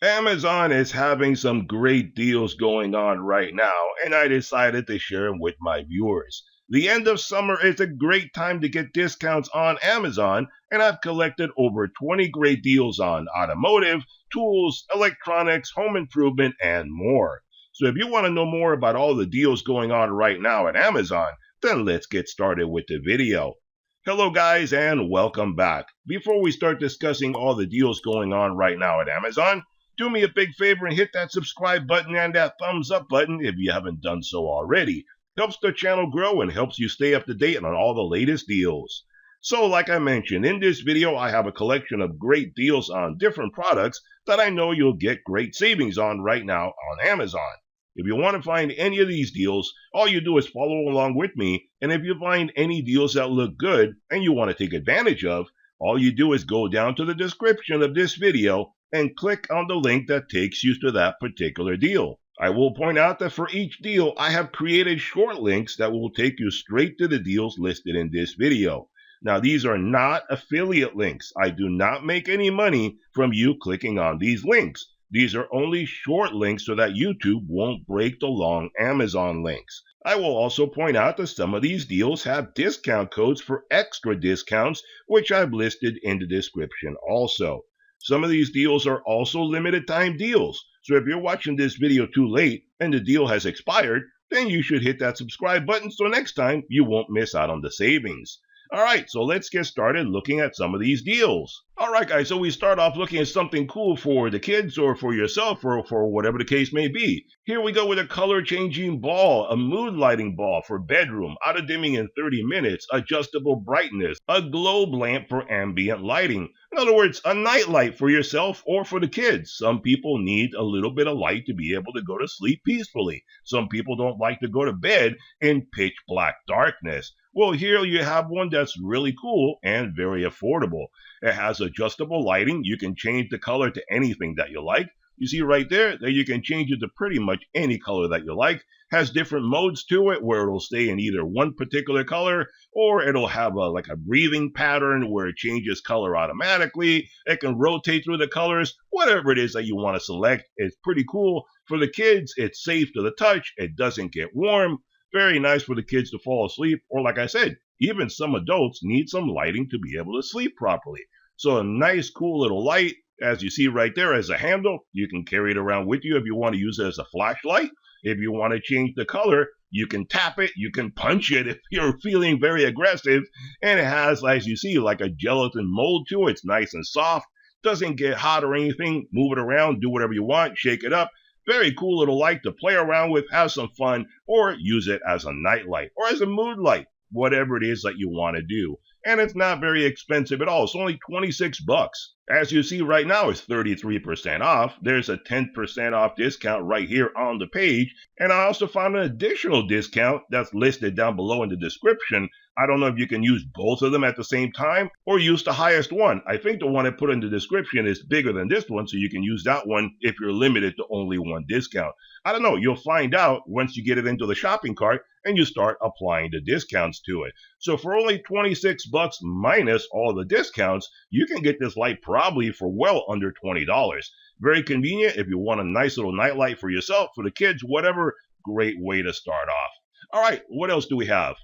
Amazon is having some great deals going on right now, and I decided to share them with my viewers. The end of summer is a great time to get discounts on Amazon, and I've collected over 20 great deals on automotive, tools, electronics, home improvement, and more. So if you want to know more about all the deals going on right now at Amazon, then let's get started with the video. Hello, guys, and welcome back. Before we start discussing all the deals going on right now at Amazon, do me a big favor and hit that subscribe button and that thumbs up button if you haven't done so already. Helps the channel grow and helps you stay up to date on all the latest deals. So like I mentioned, in this video I have a collection of great deals on different products that I know you'll get great savings on right now on Amazon. If you want to find any of these deals, all you do is follow along with me, and if you find any deals that look good and you want to take advantage of, all you do is go down to the description of this video and click on the link that takes you to that particular deal. I will point out that for each deal, I have created short links that will take you straight to the deals listed in this video. Now, these are not affiliate links. I do not make any money from you clicking on these links. These are only short links so that YouTube won't break the long Amazon links. I will also point out that some of these deals have discount codes for extra discounts, which I've listed in the description also. Some of these deals are also limited time deals, so if you're watching this video too late and the deal has expired, then you should hit that subscribe button so next time you won't miss out on the savings. Alright, so let's get started looking at some of these deals. Alright guys, so we start off looking at something cool for the kids or for yourself or for whatever the case may be. Here we go with a color changing ball, a mood lighting ball for bedroom, auto dimming in 30 minutes, adjustable brightness, a globe lamp for ambient lighting. In other words, a night light for yourself or for the kids. Some people need a little bit of light to be able to go to sleep peacefully. Some people don't like to go to bed in pitch black darkness. Well, here you have one that's really cool and very affordable. It has adjustable lighting. You can change the color to anything that you like. You see right there that you can change it to pretty much any color that you like. Has different modes to it where it'll stay in either one particular color or it'll have like a breathing pattern where it changes color automatically. It can rotate through the colors. Whatever it is that you want to select, it's pretty cool. For the kids, it's safe to the touch. It doesn't get warm. Very nice for the kids to fall asleep, or like I said, even some adults need some lighting to be able to sleep properly. So a nice, cool little light, as you see right there as a handle. You can carry it around with you if you want to use it as a flashlight. If you want to change the color, you can tap it, you can punch it if you're feeling very aggressive. And it has, as you see, like a gelatin mold to it. It's nice and soft, doesn't get hot or anything. Move it around, do whatever you want, shake it up. Very cool little light to play around with, have some fun, or use it as a night light or as a mood light, whatever it is that you want to do. And it's not very expensive at all. It's only 26 bucks. As you see right now, it's 33% off. There's a 10% off discount right here on the page. And I also found an additional discount that's listed down below in the description. I don't know if you can use both of them at the same time or use the highest one. I think the one I put in the description is bigger than this one, so you can use that one if you're limited to only one discount. I don't know. You'll find out once you get it into the shopping cart and you start applying the discounts to it. So for only 26 bucks minus all the discounts, you can get this light probably for well under $20. Very convenient if you want a nice little nightlight for yourself, for the kids, whatever. Great way to start off. All right, what else do we have?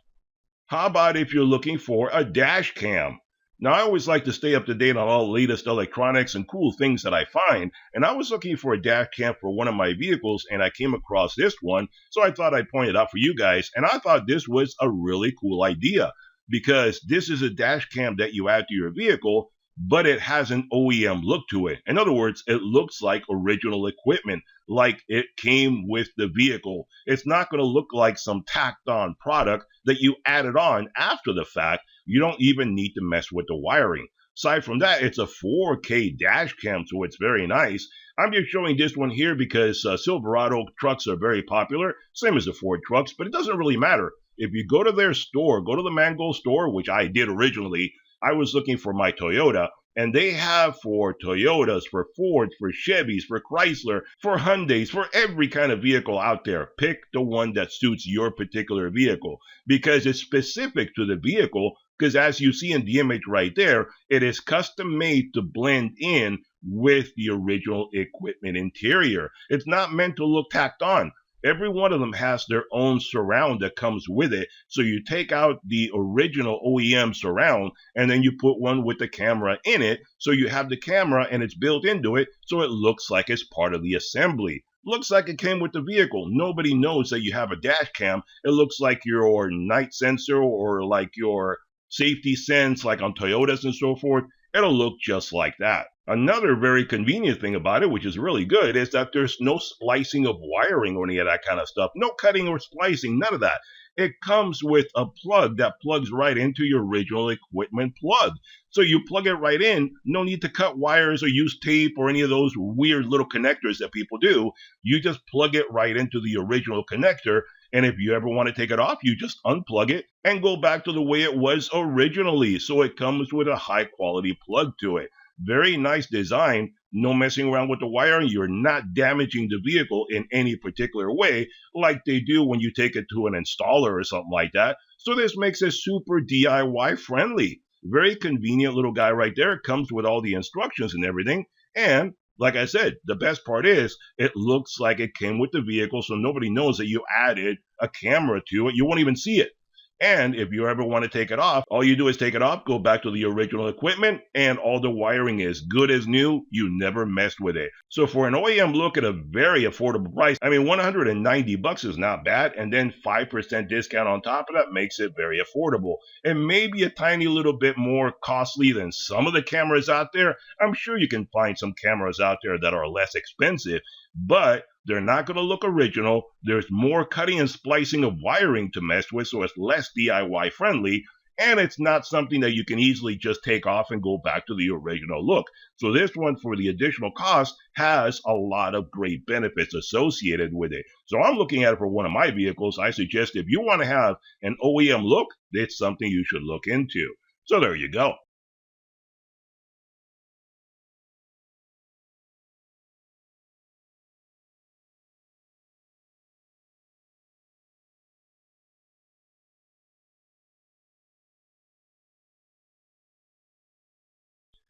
How about if you're looking for a dash cam? Now, I always like to stay up to date on all the latest electronics and cool things that I find, and I was looking for a dash cam for one of my vehicles, and I came across this one, so I thought I'd point it out for you guys, and I thought this was a really cool idea, because this is a dash cam that you add to your vehicle, but it has an OEM look to it. In other words, it looks like original equipment, like it came with the vehicle. It's not going to look like some tacked on product that you added on after the fact. You don't even need to mess with the wiring. Aside from that, it's a 4K dash cam, so it's very nice. I'm just showing this one here because Silverado trucks are very popular, same as the Ford trucks, but it doesn't really matter. If you go to their store, go to the Mango store, which I did originally, I was looking for my Toyota, and they have for Toyotas, for Fords, for Chevys, for Chrysler, for Hyundais, for every kind of vehicle out there. Pick the one that suits your particular vehicle because it's specific to the vehicle, because as you see in the image right there, it is custom made to blend in with the original equipment interior. It's not meant to look tacked on. Every one of them has their own surround that comes with it. So you take out the original OEM surround and then you put one with the camera in it. So you have the camera and it's built into it. So it looks like it's part of the assembly. Looks like it came with the vehicle. Nobody knows that you have a dash cam. It looks like your night sensor or like your safety sense, like on Toyotas and so forth. It'll look just like that. Another very convenient thing about it, which is really good, is that there's no splicing of wiring or any of that kind of stuff. No cutting or splicing, none of that. It comes with a plug that plugs right into your original equipment plug. So you plug it right in, no need to cut wires or use tape or any of those weird little connectors that people do. You just plug it right into the original connector, and if you ever want to take it off, you just unplug it and go back to the way it was originally. So it comes with a high quality plug to it. Very nice design, no messing around with the wiring. You're not damaging the vehicle in any particular way like they do when you take it to an installer or something like that. So this makes it super DIY friendly. Very convenient little guy right there. It comes with all the instructions and everything. And like I said, the best part is it looks like it came with the vehicle, so nobody knows that you added a camera to it. You won't even see it. And if you ever want to take it off, all you do is take it off, go back to the original equipment, and all the wiring is good as new. You never messed with it. So for an OEM look at a very affordable price, I mean, $190 is not bad, and then 5% discount on top of that makes it very affordable. And maybe a tiny little bit more costly than some of the cameras out there. I'm sure you can find some cameras out there that are less expensive, but they're not going to look original. There's more cutting and splicing of wiring to mess with, so it's less DIY friendly, and it's not something that you can easily just take off and go back to the original look. So this one, for the additional cost, has a lot of great benefits associated with it. So I'm looking at it for one of my vehicles. I suggest if you want to have an OEM look, it's something you should look into. So there you go.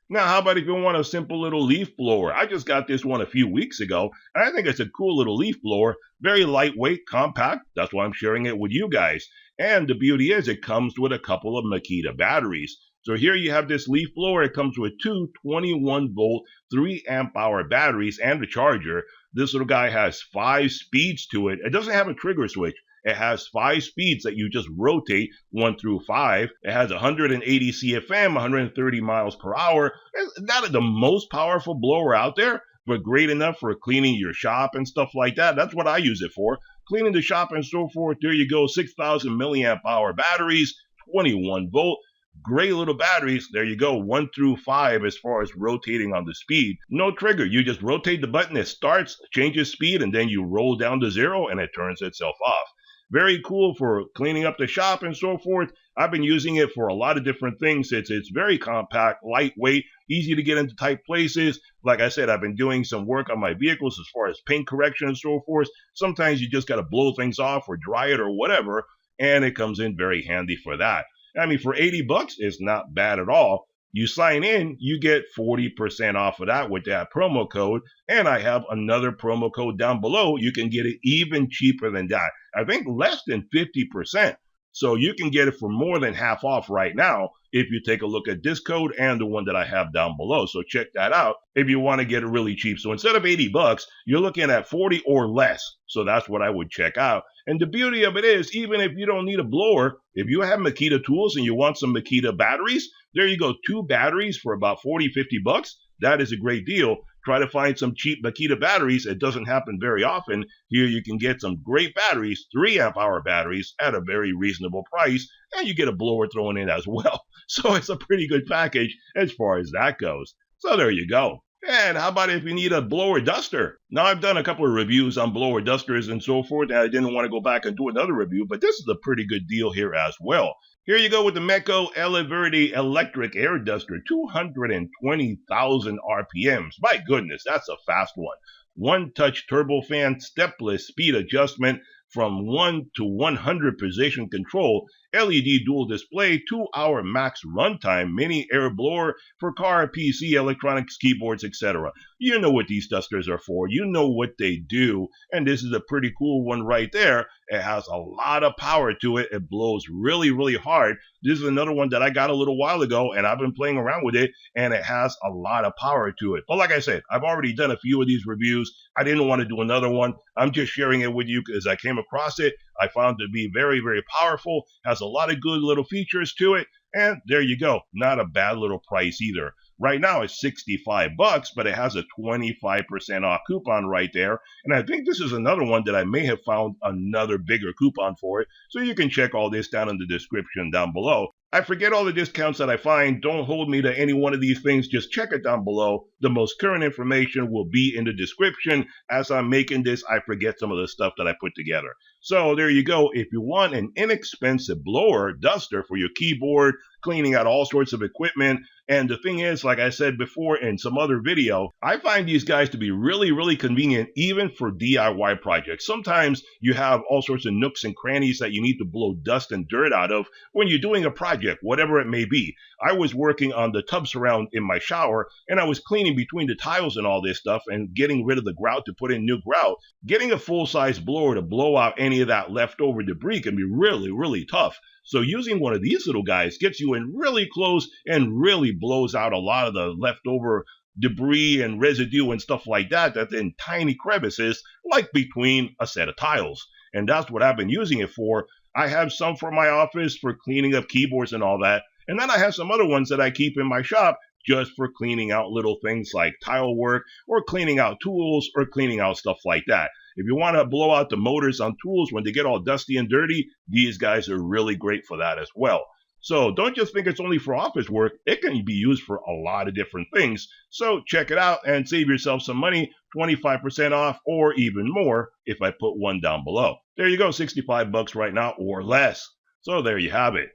Now, how about if you want a simple little leaf blower? I just got this one a few weeks ago, and I think it's a cool little leaf blower. Very lightweight, compact. That's why I'm sharing it with you guys. And the beauty is it comes with a couple of Makita batteries. So here you have this leaf blower. It comes with two 21-volt, 3 amp hour batteries and a charger. This little guy has 5 speeds to it. It doesn't have a trigger switch. It has 5 speeds that you just rotate 1 through 5. It has 180 CFM, 130 miles per hour. It's not the most powerful blower out there, but great enough for cleaning your shop and stuff like that. That's what I use it for. Cleaning the shop and so forth. There you go. 6,000 milliamp hour batteries, 21 volt. Great little batteries. There you go. 1 through 5 as far as rotating on the speed. No trigger. You just rotate the button. It starts, changes speed, and then you roll down to 0 and it turns itself off. Very cool for cleaning up the shop and so forth. I've been using it for a lot of different things. It's very compact, lightweight, easy to get into tight places. Like I said, I've been doing some work on my vehicles as far as paint correction and so forth. Sometimes you just got to blow things off or dry it or whatever, and it comes in very handy for that. I mean, for $80, it's not bad at all. You sign in, you get 40% off of that with that promo code. And I have another promo code down below. You can get it even cheaper than that. I think less than 50%. So you can get it for more than half off right now if you take a look at this code and the one that I have down below. So check that out if you want to get it really cheap. So instead of $80, you're looking at 40 or less. So that's what I would check out. And the beauty of it is, even if you don't need a blower, if you have Makita tools and you want some Makita batteries, there you go. 2 batteries for about 40, $50. That is a great deal. Try to find some cheap Makita batteries. It doesn't happen very often. Here you can get some great batteries, 3 amp hour batteries at a very reasonable price, and you get a blower thrown in as well. So it's a pretty good package as far as that goes. So there you go. And how about if you need a blower duster? Now, I've done a couple of reviews on blower dusters and so forth, and I didn't want to go back and do another review, but this is a pretty good deal here as well. Here you go with the Meco Eleverde Electric Air Duster, 220,000 RPMs. My goodness, that's a fast one. One-touch turbofan, stepless speed adjustment from 1 to 100 position control, LED dual display, 2-hour max runtime, mini air blower for car, PC, electronics, keyboards, etc. You know what these dusters are for. You know what they do. And this is a pretty cool one right there. It has a lot of power to it. It blows really, really hard. This is another one that I got a little while ago, and I've been playing around with it, and it has a lot of power to it. But like I said, I've already done a few of these reviews. I didn't want to do another one. I'm just sharing it with you because I came across it. I found it to be very, very powerful, has a lot of good little features to it, and there you go. Not a bad little price either. Right now it's $65, but it has a 25% off coupon right there. And I think this is another one that I may have found another bigger coupon for it. So you can check all this down in the description down below. I forget all the discounts that I find. Don't hold me to any one of these things. Just check it down below. The most current information will be in the description. As I'm making this, I forget some of the stuff that I put together. So there you go. If you want an inexpensive blower duster for your keyboard, cleaning out all sorts of equipment, and the thing is, like I said before in some other video, I find these guys to be really, really convenient even for DIY projects. Sometimes you have all sorts of nooks and crannies that you need to blow dust and dirt out of when you're doing a project, whatever it may be. I was working on the tub surround in my shower, and I was cleaning between the tiles and all this stuff and getting rid of the grout to put in new grout. Getting a full-size blower to blow out any of that leftover debris can be really, really tough. So using one of these little guys gets you in really close and really blows out a lot of the leftover debris and residue and stuff like that that's in tiny crevices, like between a set of tiles. And that's what I've been using it for. I have some for my office for cleaning up keyboards and all that. And then I have some other ones that I keep in my shop just for cleaning out little things like tile work or cleaning out tools or cleaning out stuff like that. If you want to blow out the motors on tools when they get all dusty and dirty, these guys are really great for that as well. So don't just think it's only for office work. It can be used for a lot of different things. So check it out and save yourself some money, 25% off or even more if I put one down below. There you go, $65 right now or less. So there you have it.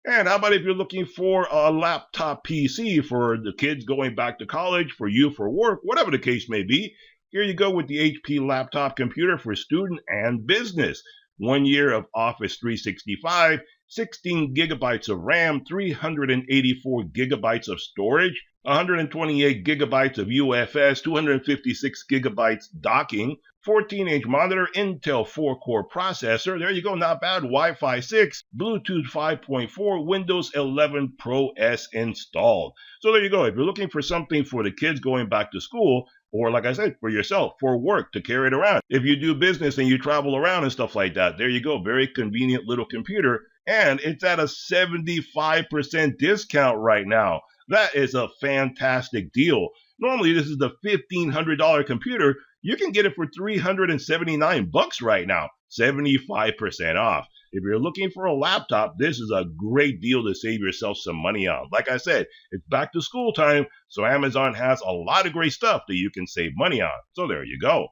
And how about if you're looking for a laptop PC for the kids going back to college, for you for work, whatever the case may be? Here you go with the HP laptop computer for student and business. 1 year of Office 365, 16 gigabytes of RAM, 384 gigabytes of storage, 128 gigabytes of UFS, 256 gigabytes docking, 14-inch monitor, Intel 4-core processor. There you go, not bad. Wi-Fi 6, Bluetooth 5.4, Windows 11 Pro S installed. So there you go. If you're looking for something for the kids going back to school, or like I said, for yourself, for work, to carry it around. If you do business and you travel around and stuff like that, there you go. Very convenient little computer. And it's at a 75% discount right now. That is a fantastic deal. Normally, this is the $1,500 computer. You can get it for $379 right now, 75% off. If you're looking for a laptop, this is a great deal to save yourself some money on. Like I said, it's back to school time, so Amazon has a lot of great stuff that you can save money on. So there you go.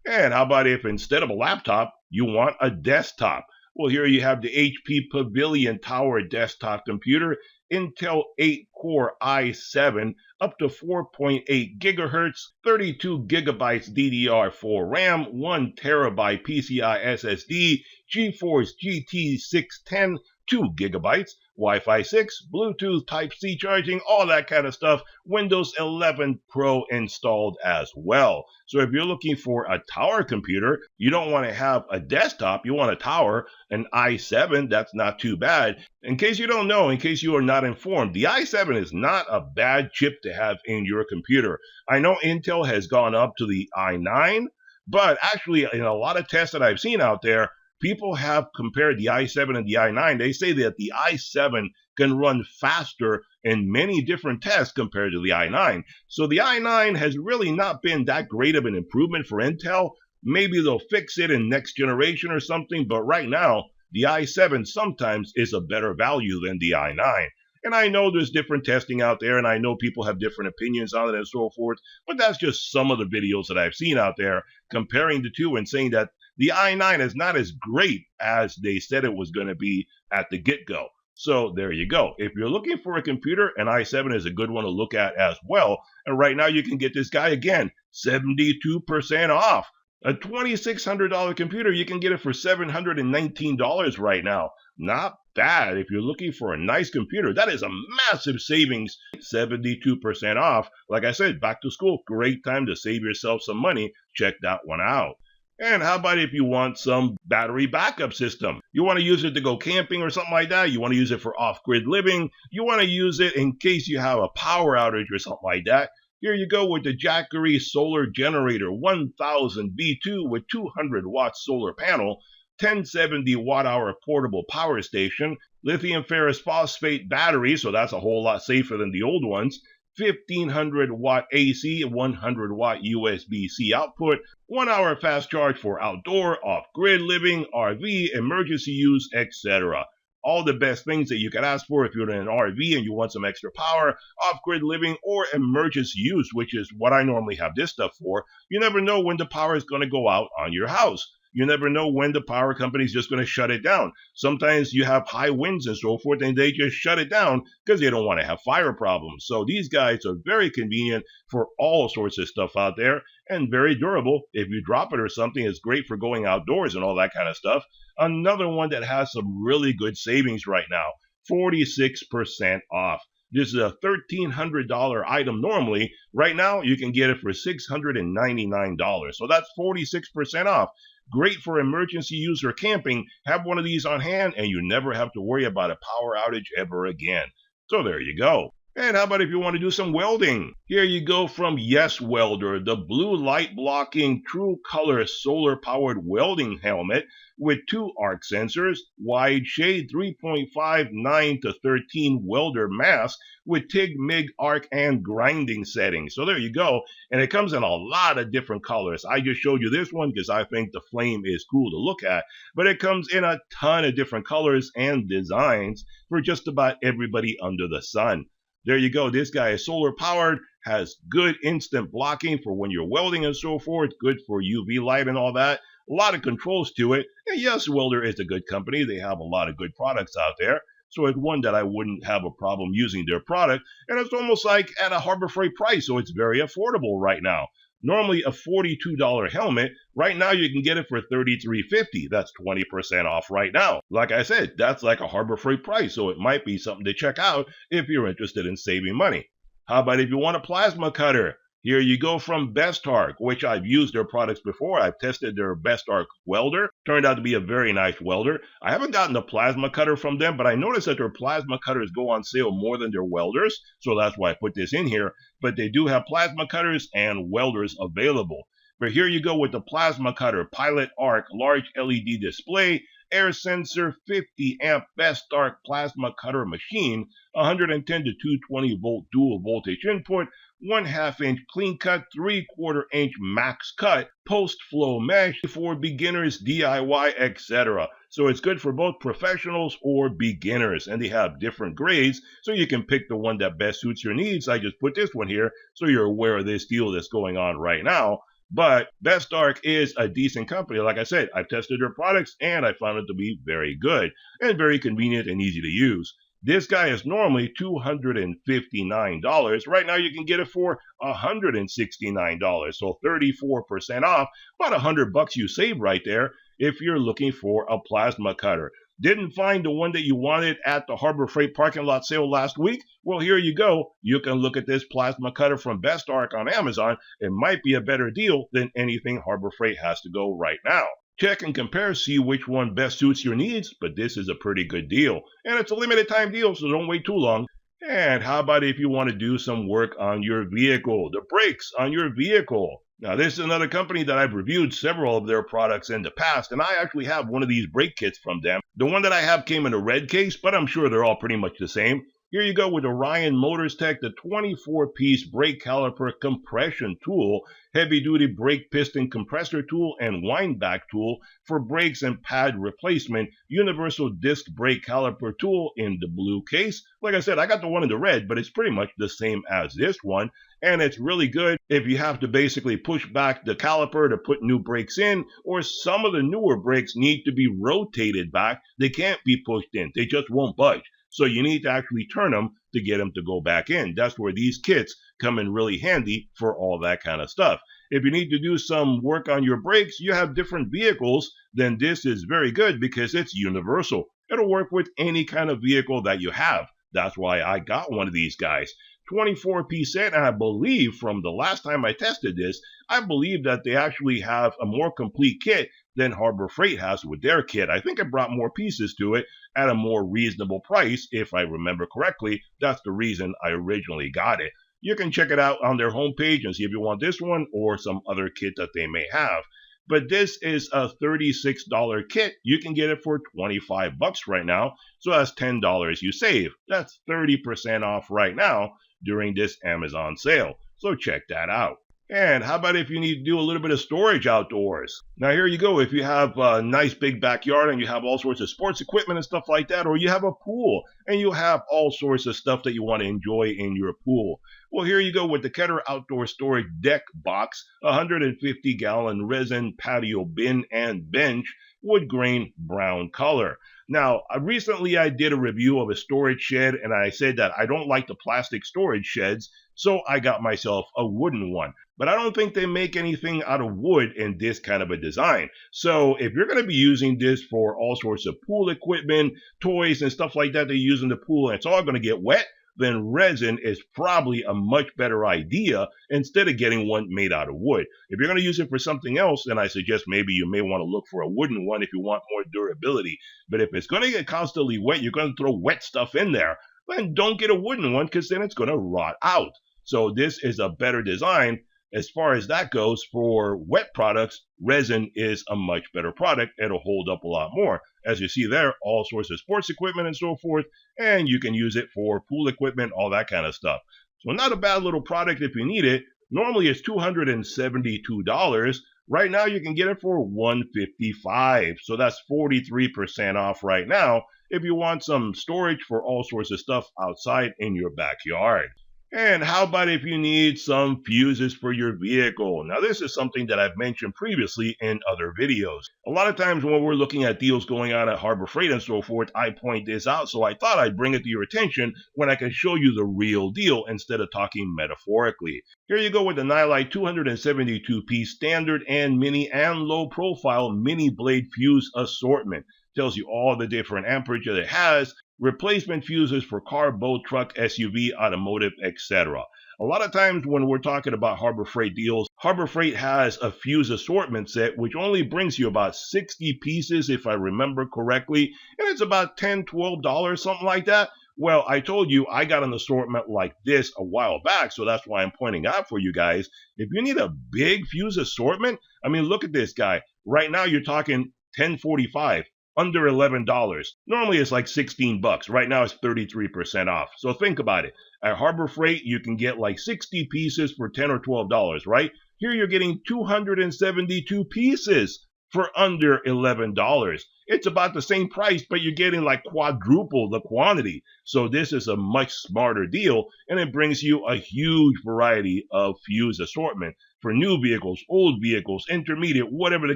And how about if instead of a laptop, you want a desktop? Well, here you have the HP Pavilion Tower desktop computer, Intel 8-core i7, up to 4.8 gigahertz, 32 gigabytes DDR4 RAM, 1 terabyte PCI SSD, GeForce GT 610, 2 gigabytes, Wi-Fi 6, Bluetooth Type-C charging, all that kind of stuff. Windows 11 Pro installed as well. So if you're looking for a tower computer, you don't want to have a desktop, you want a tower, an i7, that's not too bad. In case you don't know, in case you are not informed, the i7 is not a bad chip to have in your computer. I know Intel has gone up to the i9, but actually in a lot of tests that I've seen out there, people have compared the i7 and the i9. They say that the i7 can run faster in many different tests compared to the i9. So the i9 has really not been that great of an improvement for Intel. Maybe they'll fix it in next generation or something, but right now, the i7 sometimes is a better value than the i9. And I know there's different testing out there, and I know people have different opinions on it and so forth, but that's just some of the videos that I've seen out there comparing the two and saying that the i9 is not as great as they said it was going to be at the get-go. So there you go. If you're looking for a computer, an i7 is a good one to look at as well. And right now you can get this guy again, 72% off. A $2,600 computer, you can get it for $719 right now. Not bad. If you're looking for a nice computer, that is a massive savings. 72% off. Like I said, back to school, great time to save yourself some money. Check that one out. And how about if you want some battery backup system? You want to use it to go camping or something like that. You want to use it for off-grid living. You want to use it in case you have a power outage or something like that. Here you go with the Jackery Solar Generator 1000 V2 with 200 watt solar panel, 1070 watt-hour portable power station, lithium ferrous phosphate battery, so that's a whole lot safer than the old ones, 1500 watt AC, 100 watt USB-C output, 1 hour fast charge for outdoor, off-grid living, RV, emergency use, etc. All the best things that you could ask for if you're in an RV and you want some extra power, off-grid living, or emergency use, which is what I normally have this stuff for. You never know when the power is going to go out on your house. You never know when the power company is just going to shut it down. Sometimes you have high winds and so forth, and they just shut it down because they don't want to have fire problems. So these guys are very convenient for all sorts of stuff out there and very durable. If you drop it or something, it's great for going outdoors and all that kind of stuff. Another one that has some really good savings right now, 46% off. This is a $1,300 item normally. Right now, you can get it for $699. So that's 46% off. Great for emergency use or camping. Have one of these on hand and you never have to worry about a power outage ever again. So there you go. And how about if you want to do some welding? Here you go from Yes Welder, the blue light blocking true color solar powered welding helmet with 2 arc sensors, wide shade 3.59 to 13 welder mask with TIG, MIG, arc, and grinding settings. So there you go. And it comes in a lot of different colors. I just showed you this one because I think the flame is cool to look at. But it comes in a ton of different colors and designs for just about everybody under the sun. There you go. This guy is solar powered, has good instant blocking for when you're welding and so forth, good for UV light and all that. A lot of controls to it. And Yes Welder is a good company. They have a lot of good products out there. So it's one that I wouldn't have a problem using their product. And it's almost like at a Harbor Freight price, so it's very affordable right now. Normally a $42 helmet, right now you can get it for $33.50. That's 20% off right now. Like I said, that's like a Harbor Freight price, so it might be something to check out if you're interested in saving money. How about if you want a plasma cutter? Here you go from Bestark, which I've used their products before. I've tested their Bestark welder. Turned out to be a very nice welder. I haven't gotten a plasma cutter from them, but I noticed that their plasma cutters go on sale more than their welders, so that's why I put this in here. But they do have plasma cutters and welders available. But here you go with the plasma cutter, Pilot Arc, large LED display, air sensor, 50 amp Bestark plasma cutter machine, 110 to 220 volt dual voltage input, 1/2 inch clean cut, 3/4 inch max cut, post flow mesh for beginners, DIY, etc. So it's good for both professionals or beginners, and they have different grades, so you can pick the one that best suits your needs. I just put this one here so you're aware of this deal that's going on right now. But Bestark is a decent company. Like I said, I've tested their products and I found it to be very good and very convenient and easy to use. This guy is normally $259. Right now you can get it for $169, so 34% off, about $100 you save right there if you're looking for a plasma cutter. Didn't find the one that you wanted at the Harbor Freight parking lot sale last week? Well, here you go. You can look at this plasma cutter from Bestark on Amazon. It might be a better deal than anything Harbor Freight has to go right now. Check and compare, see which one best suits your needs, but this is a pretty good deal. And it's a limited time deal, so don't wait too long. And how about if you want to do some work on your vehicle, the brakes on your vehicle? Now, this is another company that I've reviewed several of their products in the past, and I actually have one of these brake kits from them. The one that I have came in a red case, but I'm sure they're all pretty much the same. Here you go with Orion Motors Tech, the 24-piece brake caliper compression tool, heavy-duty brake piston compressor tool, and windback tool for brakes and pad replacement, universal disc brake caliper tool in the blue case. Like I said, I got the one in the red, but it's pretty much the same as this one, and it's really good if you have to basically push back the caliper to put new brakes in, or some of the newer brakes need to be rotated back. They can't be pushed in. They just won't budge. So you need to actually turn them to get them to go back in. That's where these kits come in really handy for all that kind of stuff. If you need to do some work on your brakes, you have different vehicles, then this is very good because it's universal. It'll work with any kind of vehicle that you have. That's why I got one of these guys. 24-piece set, and I believe from the last time I tested this, I believe that they actually have a more complete kit than Harbor Freight has with their kit. I think it brought more pieces to it at a more reasonable price, if I remember correctly. That's the reason I originally got it. You can check it out on their homepage and see if you want this one or some other kit that they may have. But this is a $36 kit. You can get it for $25 right now. So that's $10 you save. That's 30% off right now during this Amazon sale. So check that out. And how about if you need to do a little bit of storage outdoors? Now here you go. If you have a nice big backyard and you have all sorts of sports equipment and stuff like that, or you have a pool and you have all sorts of stuff that you want to enjoy in your pool. Well, here you go with the Keter Outdoor Storage Deck Box, 150-gallon resin patio bin and bench, wood grain brown color. Now, recently I did a review of a storage shed, and I said that I don't like the plastic storage sheds, so I got myself a wooden one. But I don't think they make anything out of wood in this kind of a design. So if you're going to be using this for all sorts of pool equipment, toys, and stuff like that they use in the pool, and it's all going to get wet, then resin is probably a much better idea instead of getting one made out of wood. If you're going to use it for something else, then I suggest maybe you may want to look for a wooden one if you want more durability. But if it's going to get constantly wet, you're going to throw wet stuff in there, then don't get a wooden one because then it's going to rot out. So this is a better design. As far as that goes, for wet products, resin is a much better product. It'll hold up a lot more. As you see there, all sorts of sports equipment and so forth, and you can use it for pool equipment, all that kind of stuff. So not a bad little product if you need it. Normally it's $272. Right now you can get it for $155. So that's 43% off right now if you want some storage for all sorts of stuff outside in your backyard. And how about if you need some fuses for your vehicle? Now, this is something that I've mentioned previously in other videos. A lot of times when we're looking at deals going on at Harbor Freight and so forth, I point this out, so I thought I'd bring it to your attention when I can show you the real deal instead of talking metaphorically. Here you go with the Nylite 272-piece standard and mini and low profile mini blade fuse assortment. Tells you all the different amperage that it has, replacement fuses for car, boat, truck, SUV, automotive, etc. A lot of times when we're talking about Harbor Freight deals, Harbor Freight has a fuse assortment set which only brings you about 60 pieces if I remember correctly, and it's about $10, $12, something like that. Well, I told you I got an assortment like this a while back, so that's why I'm pointing out for you guys. If you need a big fuse assortment, I mean, look at this guy. Right now you're talking $10.45. Under $11. Normally it's like $16. Right now it's 33% off. So think about it. At Harbor Freight, you can get like 60 pieces for $10 or $12, right? Here you're getting 272 pieces for under $11. It's about the same price, but you're getting like quadruple the quantity. So this is a much smarter deal, and it brings you a huge variety of fuse assortment. For new vehicles, old vehicles, intermediate, whatever the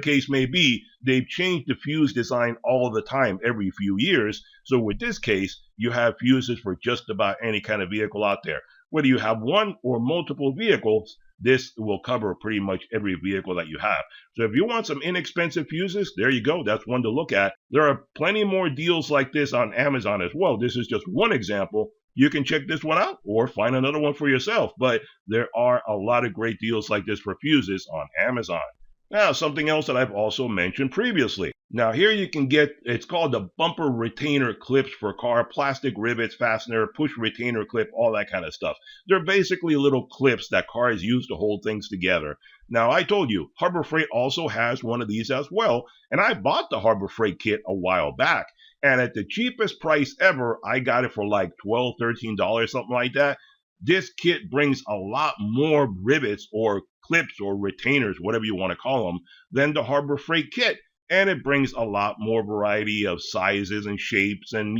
case may be, they've changed the fuse design all the time, every few years. So with this case, you have fuses for just about any kind of vehicle out there. Whether you have one or multiple vehicles, this will cover pretty much every vehicle that you have. So if you want some inexpensive fuses, there you go. That's one to look at. There are plenty more deals like this on Amazon as well. This is just one example. You can check this one out or find another one for yourself. But there are a lot of great deals like this for fuses on Amazon. Now, something else that I've also mentioned previously. Now, here you can get, it's called the bumper retainer clips for car, plastic rivets, fastener, push retainer clip, all that kind of stuff. They're basically little clips that cars use to hold things together. Now, I told you, Harbor Freight also has one of these as well, and I bought the Harbor Freight kit a while back. And at the cheapest price ever, I got it for like $12, $13, something like that. This kit brings a lot more rivets or clips or retainers, whatever you want to call them, than the Harbor Freight kit. And it brings a lot more variety of sizes and shapes and,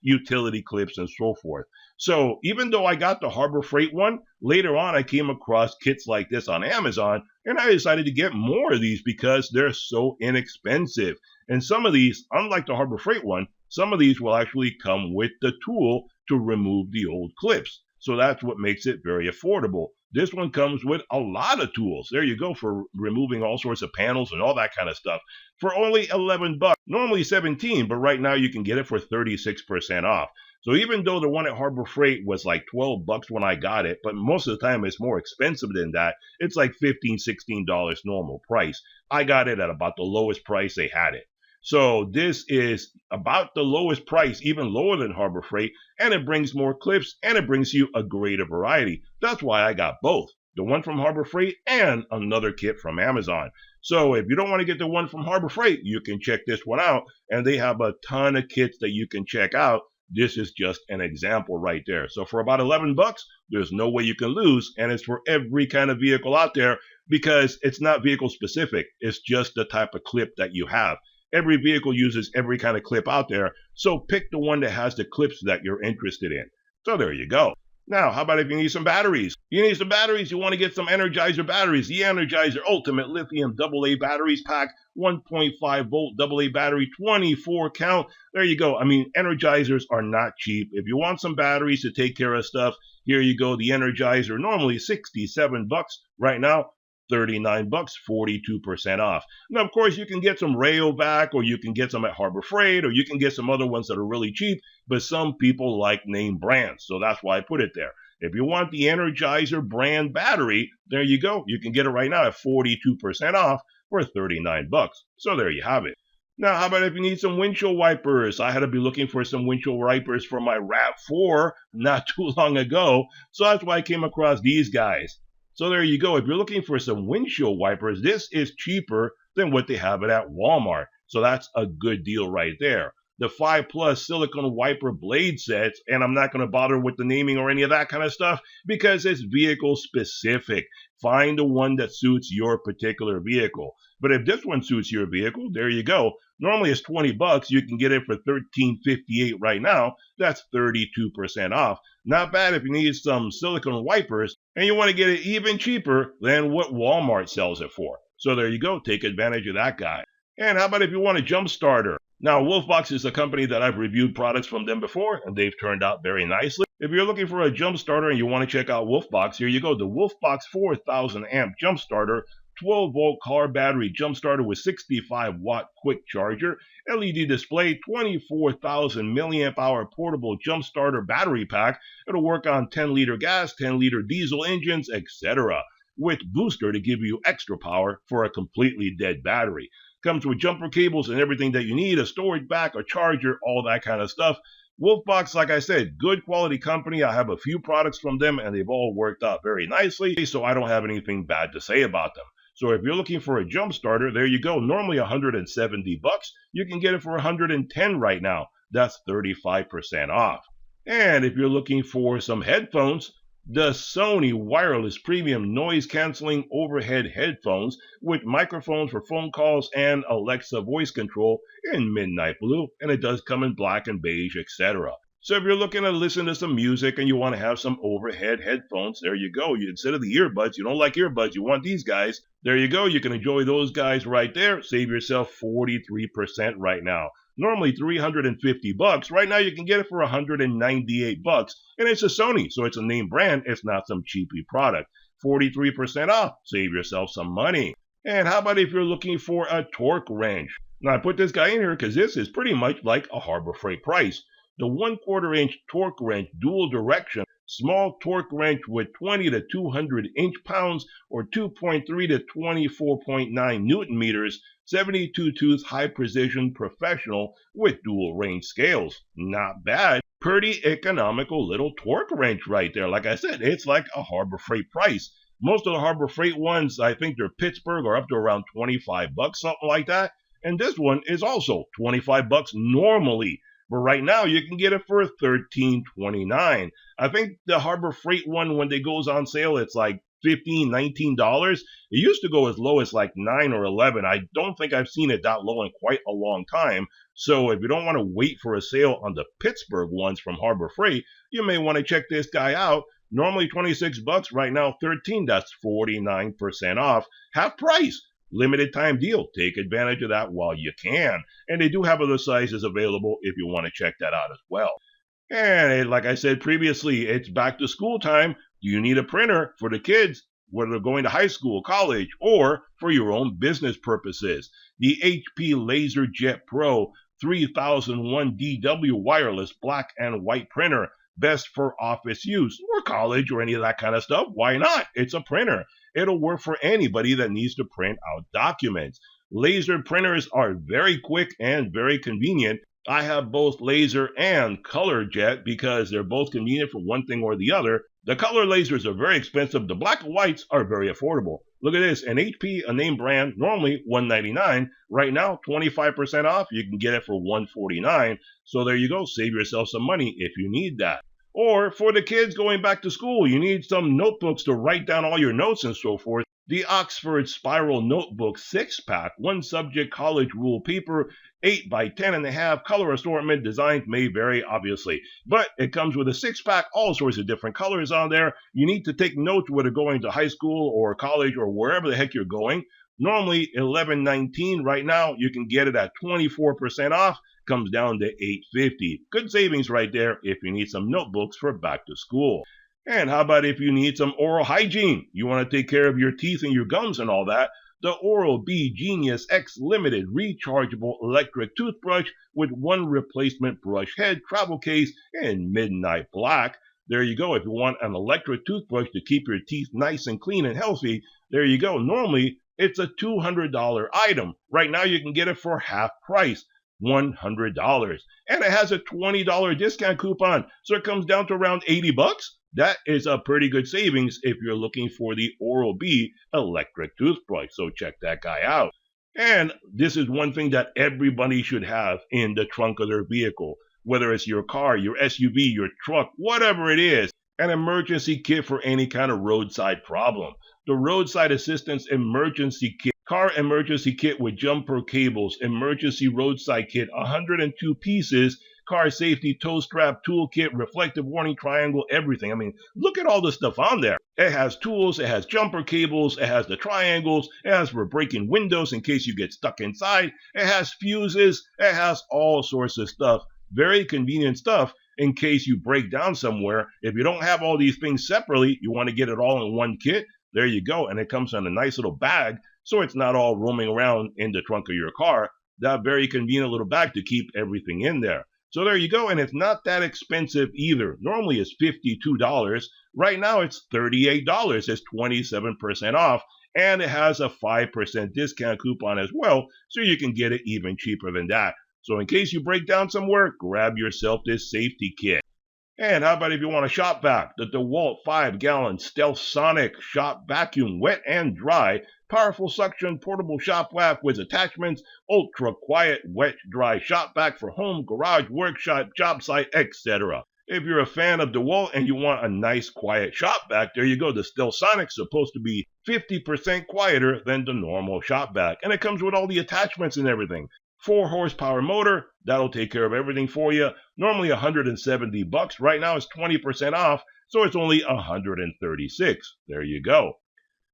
utility clips and so forth. So even though I got the Harbor Freight one, later on I came across kits like this on Amazon, and I decided to get more of these because they're so inexpensive. And some of these, unlike the Harbor Freight one, some of these will actually come with the tool to remove the old clips. So that's what makes it very affordable. This one comes with a lot of tools. There you go, for removing all sorts of panels and all that kind of stuff for only 11 bucks. Normally 17, but right now you can get it for 36% off. So even though the one at Harbor Freight was like 12 bucks when I got it, but most of the time it's more expensive than that. It's like $15, $16 normal price. I got it at about the lowest price they had it. So this is about the lowest price, even lower than Harbor Freight, and it brings more clips and it brings you a greater variety. That's why I got both, the one from Harbor Freight and another kit from Amazon. So if you don't want to get the one from Harbor Freight, you can check this one out, and they have a ton of kits that you can check out. This is just an example right there. So for about 11 bucks, there's no way you can lose, and it's for every kind of vehicle out there because it's not vehicle specific. It's just the type of clip that you have. Every vehicle uses every kind of clip out there, so pick the one that has the clips that you're interested in. So there you go. Now, how about if you need some batteries? You need some batteries, you want to get some Energizer batteries. The Energizer Ultimate Lithium AA Batteries Pack, 1.5 volt AA battery, 24 count. There you go. I mean, Energizers are not cheap. If you want some batteries to take care of stuff, here you go. The Energizer, normally 67 bucks. Right now, 39 bucks, 42% off. Now, of course, you can get some Rayovac, or you can get some at Harbor Freight, or you can get some other ones that are really cheap, but some people like name brands, so that's why I put it there. If you want the Energizer brand battery, there you go. You can get it right now at 42% off for 39 bucks. So there you have it. Now, how about if you need some windshield wipers? I had to be looking for some windshield wipers for my RAV4 not too long ago, so that's why I came across these guys. So there you go. If you're looking for some windshield wipers, this is cheaper than what they have it at Walmart. So that's a good deal right there. The 5 Plus silicone wiper blade sets, and I'm not going to bother with the naming or any of that kind of stuff because it's vehicle specific. Find the one that suits your particular vehicle. But if this one suits your vehicle, there you go. Normally it's 20 bucks. You can get it for $13.58 right now. That's 32% off. Not bad if you need some silicone wipers and you want to get it even cheaper than what Walmart sells it for. So there you go. Take advantage of that guy. And how about if you want a jump starter? Now, Wolfbox is a company that I've reviewed products from them before, and they've turned out very nicely. If you're looking for a jump starter and you want to check out Wolfbox, here you go. The Wolfbox 4000 amp jump starter, 12 volt car battery jump starter with 65 watt quick charger, LED display, 24,000 milliamp hour portable jump starter battery pack. It'll work on 10 liter gas, 10 liter diesel engines, etc. with booster to give you extra power for a completely dead battery. Comes with jumper cables and everything that you need, a storage back, a charger, all that kind of stuff. Wolfbox, like I said, good quality company. I have a few products from them and they've all worked out very nicely, so I don't have anything bad to say about them. So if you're looking for a jump starter, there you go. Normally 170 bucks. You can get it for 110 right now. That's 35% off. And if you're looking for some headphones, the Sony wireless premium noise canceling overhead headphones with microphones for phone calls and Alexa voice control in midnight blue, and it does come in black and beige, etc. So if you're looking to listen to some music and you want to have some overhead headphones, there you go. Instead of the earbuds, you don't like earbuds, you want these guys. There you go. You can enjoy those guys right there. Save yourself 43% right now. Normally 350 bucks. Right now you can get it for 198 bucks. And it's a Sony, so it's a name brand. It's not some cheapy product. 43% off. Save yourself some money. And how about if you're looking for a torque wrench? Now I put this guy in here because this is pretty much like a Harbor Freight price. The 1/4 inch torque wrench, dual direction, small torque wrench with 20 to 200 inch-pounds or 2.3 to 24.9 newton meters, 72 tooth high precision professional with dual range scales. Not bad. Pretty economical little torque wrench right there. Like I said, it's like a Harbor Freight price. Most of the Harbor Freight ones, I think they're Pittsburgh, are up to around 25 bucks, something like that. And this one is also 25 bucks normally. But right now, you can get it for $13.29. I think the Harbor Freight one, when they goes on sale, it's like $15, $19. It used to go as low as like $9 or $11. I don't think I've seen it that low in quite a long time. So if you don't want to wait for a sale on the Pittsburgh ones from Harbor Freight, you may want to check this guy out. Normally 26 bucks, right now 13. That's 49% off. Half price. Limited time deal. Take advantage of that while you can. And they do have other sizes available if you want to check that out as well. And like I said previously, it's back to school time. Do you need a printer for the kids, whether they're going to high school, college, or for your own business purposes? The HP LaserJet Pro 3001 DW wireless black and white printer. Best for office use or college or any of that kind of stuff. Why not? It's a printer. It'll work for anybody that needs to print out documents. Laser printers are very quick and very convenient. I have both laser and color jet because they're both convenient for one thing or the other. The color lasers are very expensive. The black and whites are very affordable. Look at this. An HP, a name brand, normally $199. Right now, 25% off. You can get it for $149. So there you go. Save yourself some money if you need that. Or for the kids going back to school, you need some notebooks to write down all your notes and so forth. The Oxford Spiral Notebook 6-pack, one subject college rule paper, 8 by 10.5, color assortment, designs may vary obviously. But it comes with a 6-pack, all sorts of different colors on there. You need to take notes whether going to high school or college or wherever the heck you're going. Normally $11.19. Right now you can get it at 24% off. Comes down to $8.50. Good savings right there if you need some notebooks for back to school. And how about if you need some oral hygiene? You want to take care of your teeth and your gums and all that? The Oral-B Genius X Limited rechargeable electric toothbrush with one replacement brush head, travel case, and midnight black. There you go. If you want an electric toothbrush to keep your teeth nice and clean and healthy, there you go. Normally, it's a $200 item. Right now, you can get it for half price. $100. And it has a $20 discount coupon, so it comes down to around $80. That is a pretty good savings if you're looking for the Oral-B electric toothbrush, so check that guy out. And this is one thing that everybody should have in the trunk of their vehicle, whether it's your car, your SUV, your truck, whatever it is, an emergency kit for any kind of roadside problem. The Roadside Assistance Emergency Kit. Car emergency kit with jumper cables, emergency roadside kit, 102 pieces, car safety tow strap, toolkit, reflective warning triangle, everything. I mean, look at all the stuff on there. It has tools, it has jumper cables, it has the triangles, it has for breaking windows in case you get stuck inside, it has fuses, it has all sorts of stuff. Very convenient stuff in case you break down somewhere. If you don't have all these things separately, you want to get it all in one kit, there you go. And it comes in a nice little bag, so it's not all roaming around in the trunk of your car. That very convenient little bag to keep everything in there. So there you go, and it's not that expensive either. Normally it's $52. Right now it's $38. It's 27% off, and it has a 5% discount coupon as well, so you can get it even cheaper than that. So in case you break down somewhere, grab yourself this safety kit. And how about if you want a shop vac? The DeWalt 5-gallon Stealth Sonic shop vacuum, wet and dry, powerful suction portable shop vac with attachments, ultra quiet wet dry shop vac for home, garage, workshop, job site, etc. If you're a fan of DeWalt and you want a nice quiet shop vac, there you go. The Stealth Sonic's supposed to be 50% quieter than the normal shop vac, and it comes with all the attachments and everything. 4 horsepower motor, that'll take care of everything for you. Normally $170. Right now it's 20% off, so it's only $136. There you go.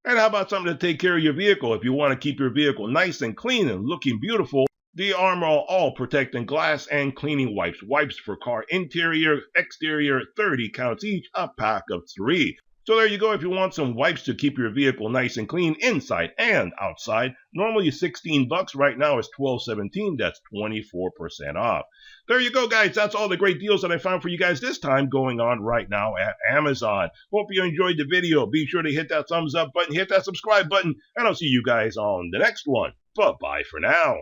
And how about something to take care of your vehicle? If you want to keep your vehicle nice and clean and looking beautiful, the Armor All Protecting Glass and Cleaning Wipes. Wipes for car interior, exterior, 30 counts each, a pack of 3. So there you go. If you want some wipes to keep your vehicle nice and clean inside and outside, normally $16. Right now it's $12.17. That's 24% off. There you go, guys. That's all the great deals that I found for you guys this time going on right now at Amazon. Hope you enjoyed the video. Be sure to hit that thumbs up button, hit that subscribe button, and I'll see you guys on the next one. Bye-bye for now.